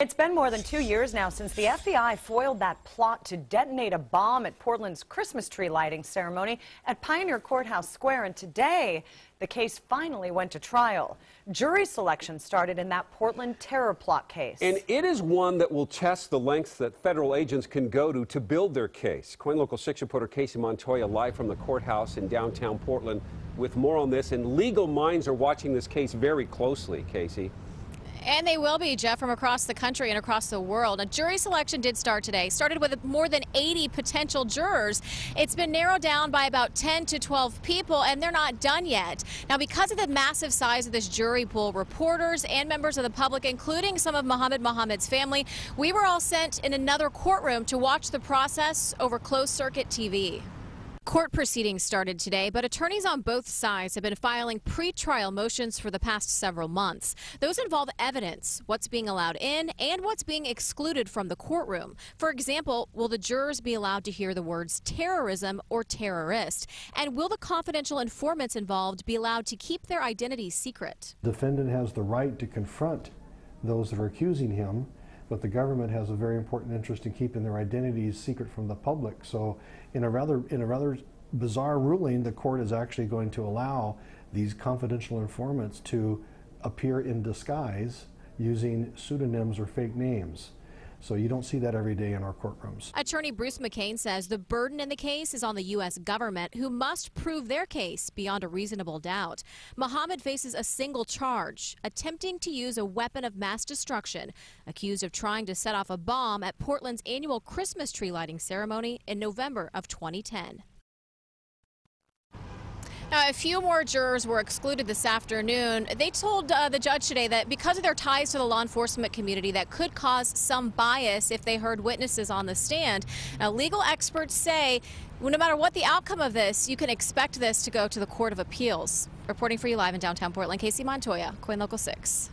It's been more than 2 years now since the FBI foiled that plot to detonate a bomb at Portland's Christmas tree lighting ceremony at Pioneer Courthouse Square, and today the case finally went to trial. Jury selection started in that Portland terror plot case. And it is one that will test the lengths that federal agents can go to build their case. KOIN Local 6 reporter Casey Montoya live from the courthouse in downtown Portland with more on this. And legal minds are watching this case very closely, Casey. And they will be, Jeff, from across the country and across the world. A jury selection did start today. Started with more than 80 potential jurors. It's been narrowed down by about 10 to 12 people, and they're not done yet. Now, because of the massive size of this jury pool, reporters and members of the public, including some of Muhammad's family, we were all sent in another courtroom to watch the process over closed-circuit TV. Court proceedings started today, but attorneys on both sides have been filing pre-trial motions for the past several months. Those involve evidence, what's being allowed in and what's being excluded from the courtroom. For example, will the jurors be allowed to hear the words terrorism or terrorist? And will the confidential informants involved be allowed to keep their identities secret? The defendant has the right to confront those that are accusing him, but the government has a very important interest in keeping their identities secret from the public. So in a rather bizarre ruling, the court is actually going to allow these confidential informants to appear in disguise using pseudonyms or fake names. So you don't see that every day in our courtrooms. Attorney Bruce McCain says the burden in the case is on the U.S. government, who must prove their case beyond a reasonable doubt. Muhammad faces a single charge, attempting to use a weapon of mass destruction, accused of trying to set off a bomb at Portland's annual Christmas tree lighting ceremony in November of 2010. Now, a few more jurors were excluded this afternoon. They told the judge today that because of their ties to the law enforcement community, that could cause some bias if they heard witnesses on the stand. Now, legal experts say no matter what the outcome of this, you can expect this to go to the Court of Appeals. Reporting for you live in downtown Portland, Casey Montoya, KOIN Local 6.